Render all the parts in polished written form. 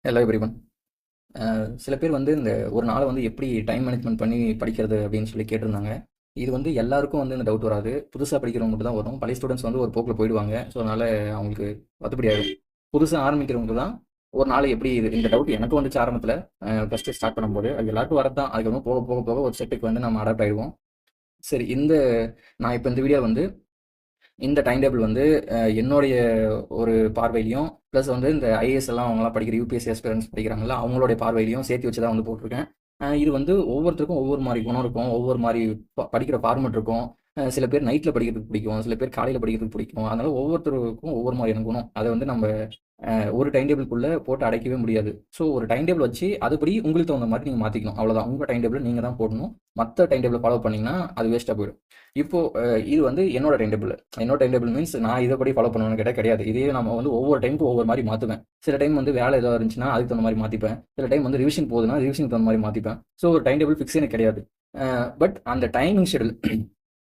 Hello everyone. சில பேர் வந்து இந்த ஒரு நாளை வந்து எப்படி டைம் மேனேஜ்மெண்ட் பண்ணி படிக்கிறது அப்படின்னு சொல்லி கேட்டிருந்தாங்க. இது வந்து எல்லாருக்கும் வந்து இந்த டவுட் வராது. புதுசாக படிக்கிறவங்க மட்டும் தான் வரும். பழைய ஸ்டூடெண்ட்ஸ் வந்து ஒரு போக்கில் போயிடுவாங்க. ஸோ அதனால் அவங்களுக்கு கத்துப்படி ஆகிடும். புதுசாக ஆரம்பிக்கிறவங்க தான் ஒரு நாள் எப்படி இந்த டவுட் எனக்கு வந்துச்சு ஆரம்பத்தில். ஃபஸ்ட்டு ஸ்டார்ட் பண்ணும்போது அது எல்லாருக்கும் வரது தான். அதுக்கப்புறம் போக போக போக ஒரு செட்டுக்கு வந்து நம்ம அடாப்ட் ஆகிடுவோம். சரி, நான் இப்போ இந்த வீடியோ வந்து இந்த டைம் டேபிள் வந்து என்னுடைய ஒரு பார்வையிலையும் ப்ளஸ் வந்து இந்த ஐஏஎஸ் எல்லாம் அவங்களாம் படிக்கிற யூபிஎஸ்சி எஸ்பிரன்ஸ் படிக்கிறாங்கல்ல அவங்களுடைய பார்வையிலையும் சேர்த்து வச்சு தான் வந்து போட்டிருக்கேன். இது வந்து ஒவ்வொருத்தருக்கும் ஒவ்வொரு மாதிரி குணம் இருக்கும், ஒவ்வொரு மாதிரி படிக்கிற ஃபார்மெட் இருக்கும். சில பேர் நைட்டில் படிக்கிறதுக்கு பிடிக்கும், சில பேர் காலையில் படிக்கிறதுக்கு பிடிக்கும். அதனால ஒவ்வொருத்தருக்கும் ஒவ்வொரு மாதிரியான குணம். அதை வந்து நம்ம ஒரு டைம் டேபிள்குள்ளே போட்டு அடைக்கவே முடியாது. ஸோ ஒரு டைம் டேபிள் வச்சு அதுபடி உங்களுக்கு தகுந்த மாதிரி நீங்கள் மாற்றிக்கணும். அவ்வளோதான். உங்கள் டைம் டேபிள் நீங்கள் தான் போடணும். மற்ற டைம் டேபிள் ஃபாலோ பண்ணிங்கன்னா அது வேஸ்ட்டாக போயிடும். இப்போது இது வந்து என்னோட டைம் டேபிள். என்னோட டைம் டேபிள் மீன்ஸ் நான் இதைப்படி ஃபாலோ பண்ணுவேன்னு கேட்டால் கிடையாது. இதே நம்ம வந்து ஒவ்வொரு டைமுக்கும் ஒவ்வொரு மாதிரி மாற்றுவேன். சில டைம் வந்து வேலை ஏதாவது இருந்துச்சுன்னா அதுக்கு தகுந்த மாதிரி மாற்றிப்பேன். சில டைம் வந்து ரிவிஷன் போகுதுன்னா ரிவிஷனுக்கு தகுந்த மாதிரி மாற்றிப்பேன். ஸோ ஒரு டைம் டேபிள் ஃபிக்ஸ் எனக்கு கிடையாது. பட் அந்த டைமிங் ஷெடியூல்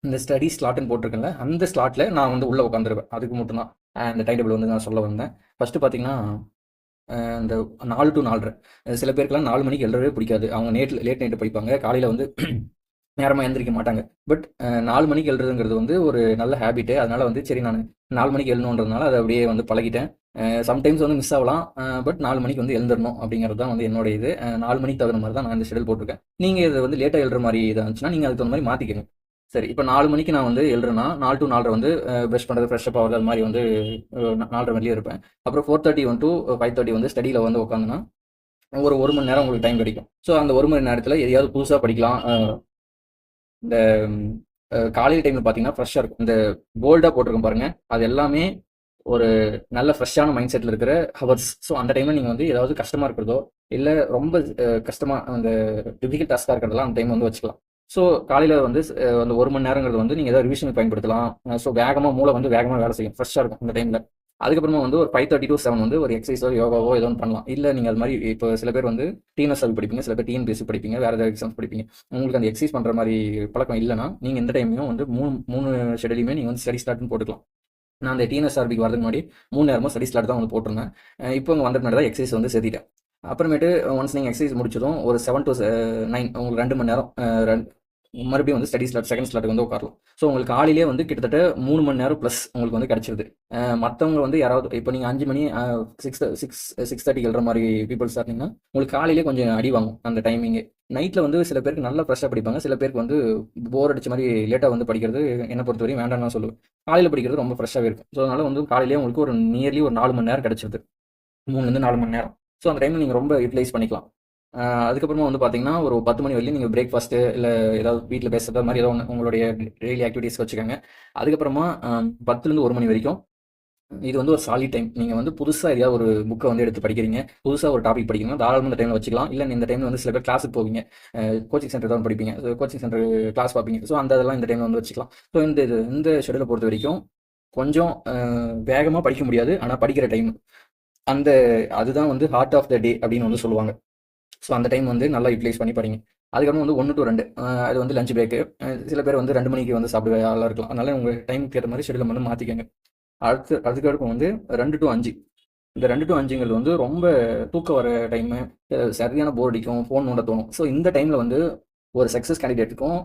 இந்த ஸ்டடி ஸ்லாட்னு போட்டிருக்கேன்ல அந்த ஸ்லாட்டில் நான் வந்து உள்ளே உட்காந்துருவேன். அதுக்கு மட்டும்தான் அந்த டைம் டேபிள் வந்து நான் சொல்ல வந்தேன். ஃபஸ்ட்டு பார்த்தீங்கன்னா இந்த 4 to 4:30 சில பேருக்குலாம் 4 மணிக்கு எழுறவே பிடிக்காது. அவங்க லேட் நைட்டு படிப்பாங்க. காலையில் வந்து நேரமாக எழுந்திரிக்க மாட்டாங்க. பட் 4 மணிக்கு எழுறதுங்கிறது வந்து ஒரு நல்ல ஹேபிட்டு. அதனால வந்து சரி நான் 4 மணிக்கு எழுதணுன்றதுனால அதை அப்படியே வந்து பழகிட்டேன். சம்டைம்ஸ் வந்து மிஸ் ஆகலாம். பட் 4 மணிக்கு வந்து எழுந்திரணும் அப்படிங்கிறது தான் வந்து என்னோட இது. 4 மணிக்கு தகுந்த மாதிரி தான் நான் இந்த ஷெடியூல் போட்டிருக்கேன். நீங்கள் இதை வந்து லேட்டாக எழுற மாதிரி இதாக இருந்துச்சுன்னா நீங்கள் அதுக்கு தகுந்த மாதிரி மாற்றிக்கங்க. சரி, இப்போ 4 மணிக்கு நான் வந்து எழுறேன்னா 4 to 4:30 வந்து ப்ரஷ் பண்ணுறது, ஃப்ரெஷ்அப் ஆகுது, அது மாதிரி வந்து 4:30 மணிலேயே இருப்பேன். அப்புறம் 4:31 to 5:30 வந்து ஸ்டடியில் வந்து உட்காந்துன்னா ஒரு மணி நேரம் உங்களுக்கு டைம் கிடைக்கும். ஸோ அந்த ஒரு மணி நேரத்தில் எதையாவது புதுசாக படிக்கலாம். இந்த காலையில் டைமில் பார்த்தீங்கன்னா ஃப்ரெஷ்ஷாக இருக்கும். இந்த போல்டாக போட்டிருக்கும் பாருங்கள், அது எல்லாமே ஒரு நல்ல ஃப்ரெஷ்ஷான மைண்ட் செட்டில் இருக்கிற ஹவர்ஸ். ஸோ அந்த டைமில் நீங்கள் வந்து ஏதாவது கஷ்டமாக இருக்கிறதோ இல்லை ரொம்ப கஷ்டமாக அந்த டிஃபிகல்ட் டாஸ்காக இருக்கிறதெல்லாம் அந்த டைம் வந்து வச்சுக்கலாம். ஸோ காலையில் வந்து அந்த ஒரு மணி நேரங்கிறது வந்து நீங்கள் ஏதாவது ரிவிஷனுக்கு பயன்படுத்தலாம். ஸோ மூளை வந்து வேகமாக வேலை செய்யும், ஃப்ரெஷ்ஷாக இருக்கும் அந்த டைமில். அதுக்கப்புறமா வந்து ஒரு 5:30 to 7 வந்து ஒரு எக்ஸசைஸோ யோகாவோ ஏதோ ஒன்று பண்ணலாம். இல்லை நீங்கள் அது மாதிரி இப்போ சில பேர் வந்து டிஎன்எஸ்ஆர்பி படிப்பீங்க, சில பேர் டிஎன்பிஎஸ்சி படிப்பீங்க, வேறு ஏதாவது எக்ஸாம்ஸ் படிப்பீங்க. உங்களுக்கு அந்த எக்ஸசைஸ் பண்ணுற மாதிரி பழக்கம் இல்லைன்னா நீங்கள் எந்த டைமையும் வந்து மூணு ஷெடியூலையுமே நீங்கள் வந்து ஸ்டடி ஸ்டார்ட்னு போட்டுக்கலாம். நான் அந்த டிஎன்எஸ்ஆர்பிக்கு வரதுக்கு முன்னாடி 3 நேரமும் ஸ்டடி ஸ்லாட் தான் வந்து போட்டிருந்தேன். இப்போ இங்கே வந்த முன்னாடி தான் எக்ஸசைஸ் வந்து சேர்த்திட்டேன். அப்புறமேட்டு ஒன்ஸ் நீங்கள் எக்ஸசைஸ் முடிச்சதும் ஒரு 7 to 9 உங்களுக்கு 2 மணி நேரம் மறுபடியும் வந்து ஸ்டடி ஸ்லாட் செகண்ட் ஸ்லாட்டுக்கு வந்து உட்காரலாம். ஸோ உங்களுக்கு காலையிலே வந்து கிட்டத்தட்ட 3 மணி நேரம் ப்ளஸ் உங்களுக்கு வந்து கிடச்சிருது. மற்றவங்க வந்து யாராவது இப்போ நீங்கள் 5 மணி 6:30 எழுற மாதிரி பீப்புள்ஸ் இருந்தீங்கன்னா உங்களுக்கு காலையிலே கொஞ்சம் அடி வாங்கும் அந்த டைமிங்கு. நைட்டில் வந்து சில பேருக்கு நல்லா ஃப்ரெஷ்ஷாக படிப்பாங்க, சில பேருக்கு வந்து போர் அடிச்ச மாதிரி லேட்டாக வந்து படிக்கிறது என்னை பொறுத்தவரையும் வேண்டாம்னு தான் சொல்லுவேன். காலையில் படிக்கிறது ரொம்ப ஃப்ரெஷ்ஷாகவே இருக்கும். ஸோ அதனால் வந்து காலையிலே உங்களுக்கு ஒரு நியர்லி ஒரு 4 மணி நேரம் கிடச்சிருது. 3லேருந்து 4 மணி நேரம். ஸோ அந்த டைமில் நீங்கள் ரொம்ப யூட்டிலைஸ் பண்ணிக்கலாம். அதுக்கப்புறமா வந்து பார்த்தீங்கன்னா ஒரு 10 மணி வரையும் நீங்கள் பிரேக்ஃபாஸ்ட்டு இல்லை ஏதாவது வீட்டில் பேசுகிறது மாதிரி ஏதோ ஒன்று உங்களுடைய டெய்லி ஆக்டிவிட்டீஸ் வச்சுக்கோங்க. அதுக்கப்புறமா 10லேருந்து 1 மணி வரைக்கும் இது வந்து ஒரு சாலிட் டைம். நீங்கள் வந்து புதுசாக எதையாவது ஒரு புக்கை வந்து எடுத்து படிக்கிறீங்க, புதுசாக ஒரு டாபிக் படிக்கிறீங்கன்னா தாராளமாக இந்த டைமில் வச்சுக்கலாம். இல்லை இந்த டைமில் வந்து சில பேர் கிளாஸுக்கு போவீங்க, கோச்சிங் சென்டர் தான் படிப்பீங்க, ஸோ கோச்சிங் சென்டர் கிளாஸ் பார்ப்பீங்க. ஸோ அந்த இதெல்லாம் இந்த டைமில் வந்து வச்சுக்கலாம். ஸோ இந்த ஷெடியூலை பொறுத்த வரைக்கும் கொஞ்சம் வேகமாக படிக்க முடியாது, ஆனால் படிக்கிற டைம் அதுதான் வந்து ஹார்ட் ஆஃப் த டே அப்படின்னு வந்து சொல்லுவாங்க. ஸோ அந்த டைம் வந்து நல்லா யூட்டிலைஸ் பண்ணி படிங்க. அதுக்கப்புறம் வந்து 1 to 2 அது வந்து லஞ்ச் பிரேக்கு. சில பேர் வந்து 2 மணிக்கு வந்து சாப்பிட ஆளாக இருக்கலாம். அதனால உங்கள் டைமுக்கு ஏற்ற மாதிரி ஷெடியூல் வந்து மாற்றிக்கங்க. அதுக்கடுப்பு வந்து 2 to 5. இந்த 2 to 5ங்கிறது வந்து ரொம்ப தூக்கம் வர டைமு, சரியான போர் அடிக்கும், ஃபோன் நோண்ட தோணும். ஸோ இந்த டைமில் வந்து ஒரு சக்ஸஸ் கேண்டிடேட்டுக்கும்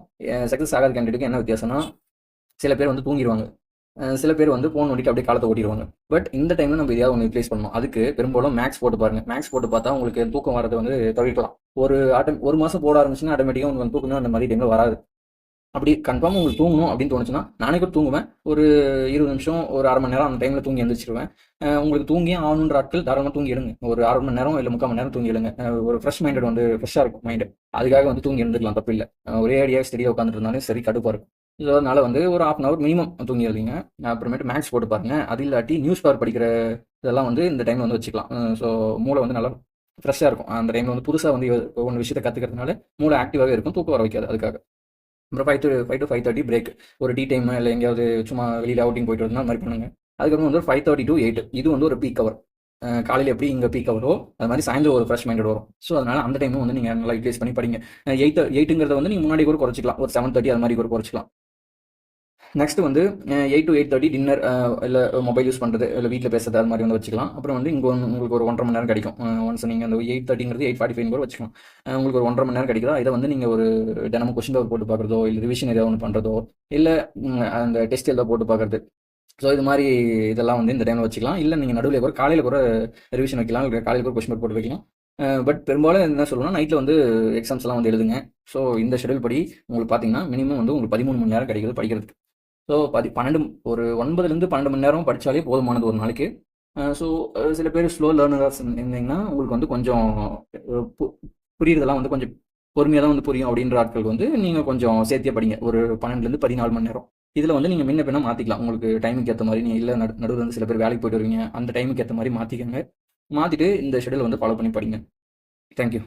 சக்ஸஸ் ஆகாத கேண்டிடேட்டுக்கும் என்ன வித்தியாசம்னா, சில பேர் வந்து தூங்கிடுவாங்க, சில பேர் வந்து ஃபோன் நோண்டிட்டு அப்படியே காலத்தை ஓட்டிடுவாங்க. பட் இந்த டைமில் நம்ம எதையாவது ஒன்று யூட்டிலைஸ் பண்ணணும். அதுக்கு பெரும்பாலும் மேக்ஸ் போட்டு பாருங்கள். மேக்ஸ் போட்டு பார்த்தா உங்களுக்கு தூக்கம் வரது வந்து தவிர்க்கலாம். ஒரு மாதம் போட ஆரம்பிச்சுன்னா ஆட்டோமேட்டிக்காக உங்களுக்கு தூக்கமே அந்த மாதிரி டைமில் வராது. அப்படி கன்ஃபார்மாக உங்களுக்கு தூங்கணும் அப்படின்னு தோணுச்சுன்னா நானே கூட தூங்குவேன். ஒரு 20 நிமிஷம் ஒரு அரை மணி நேரம் அந்த டைமில் தூங்கி எழுந்திரிச்சிருவேன். உங்களுக்கு தூங்கியே ஆகணுன்ற ஆட்கள் தாராளமாக தூங்கி எடுங்க. ஒரு 1/2 மணி நேரம் இல்லை 3/4 மணி நேரம் தூங்கி எழுங்க. ஒரு ஃப்ரெஷ் மைண்டட் வந்து ஃப்ரெஷ்ஷாக இருக்கும் மைண்டு. அதுக்காக வந்து தூங்கி எழுந்துக்கலாம், தப்பு இல்லை. ஒரே அடியாக ஸ்டடியாக உட்காந்துட்டு இருந்தாலும் சரி கடுப்பாக இருக்கும். ஸோ அதனால வந்து ஒரு 1/2 hour மினிமம் தூங்கி எழுதிங்க. அப்புறமேட்டு மேக்ஸ் போட்டு பாருங்க. அது இல்லாட்டி நியூஸ் பேப்பர் படிக்கிற இதெல்லாம் வந்து இந்த டைமில் வந்து வச்சுக்கலாம். ஸோ மூளை வந்து நல்லா ஃப்ரெஷ்ஷாக இருக்கும். அந்த டைமில் வந்து புதுசாக வந்து ஒன்று விஷயத்தை கற்றுக்கிறதுனால மூளை ஆக்டிவாகவே இருக்கும், தூக்கம் வர வைக்காது. அதுக்காக அப்புறம் 5 to 5:30 பிரேக். ஒரு டீ டைம் இல்லை எங்கேயாவது சும்மா வெளியில் அவுட்டிங் போயிட்டு வரணும், அது மாதிரி பண்ணுங்க. அதுக்கப்புறம் வந்து 5:30 to 8 இது வந்து ஒரு பீக் அவர். காலையில் எப்படி இங்கே பீக் அவரோ அது மாதிரி சாயந்தரம் ஒரு ஃப்ரெஷ் மைண்டட் வரும். ஸோ அதனால் அந்த டைமும் வந்து நீங்கள் நல்லா யூட்டிலைஸ் பண்ணி படிங்க. 8ங்கிறத வந்து நீங்கள் முன்னாடி கூட குறைச்சிக்கலாம், ஒரு 7:30 அது மாதிரி கூட குறைச்சிக்கலாம். நெக்ஸ்ட் வந்து 8 to 8:30 டின்னர், இல்லை மொபைல் யூஸ் பண்ணுறது, இல்லை வீட்டில் பேசுறது, அது மாதிரி வந்து வச்சுக்கலாம். அப்புறம் வந்து இங்கே உங்களுக்கு ஒரு 1.5 மணி நேரம் கிடைக்கும். ஒன்ஸ் நீங்கள் அந்த 8:30ங்கிறது 8:45 கூட வச்சுக்கலாம். உங்களுக்கு ஒரு 1.5 மணி நேரம் கிடைக்குதா, இதை வந்து நீங்கள் ஒரு தினமும் கொஸ்டின் பேப்பர் போட்டு பார்க்குறதோ, இல்லை ரிவிஷன் ஏதாவது ஒன்று பண்ணுறதோ, இல்லை அந்த டெஸ்ட் ஏதாவது போட்டு பார்க்குறது. ஸோ இது மாதிரி இதெல்லாம் வந்து இந்த டைமில் வச்சுக்கலாம். இல்லை நீங்கள் நடுவில் கூட காலையில் கூட ரிவிஷன் வைக்கலாம், இல்லை காலையில் கூட கொஸ்டின் பேப்பர் போட்டு வைக்கலாம். பட் பெரும்பாலும் என்ன சொல்லணும்னா, நைட்டில் வந்து எக்ஸாம்ஸ்லாம் வந்து எழுதுங்க. ஸோ இந்த ஷெடியூல் படி உங்களுக்கு பார்த்தீங்கன்னா மினிமம் வந்து உங்களுக்கு 13 மணி நேரம் கிடைக்குது படிக்கிறதுக்கு. ஸோ 12 ஒரு 9லேருந்து 12 மணி நேரம் படித்தாலே போதுமானது ஒரு நாளைக்கு. ஸோ சில பேர் ஸ்லோ லேர்னராக இருந்தீங்கன்னா உங்களுக்கு வந்து கொஞ்சம் புரியுறதெல்லாம் வந்து கொஞ்சம் பொறுமையாக தான் வந்து புரியும் அப்படின்ற ஆட்களுக்கு வந்து நீங்கள் கொஞ்சம் சேர்த்தியே படிங்க. ஒரு 12லேருந்து 14 மணி நேரம். இதில் வந்து நீங்கள் முன்ன பின்ன மாற்றிக்கலாம். உங்களுக்கு டைமுக்கு ஏற்ற மாதிரி. நீங்கள் இல்லை நடுவில் வந்து சில பேர் வேலைக்கு போயிட்டு வருவீங்க, அந்த டைமுக்கு ஏற்ற மாதிரி மாற்றிக்கோங்க. மாற்றிட்டு இந்த ஷெடியூல் வந்து ஃபாலோ பண்ணி படிங்க. தேங்க்யூ.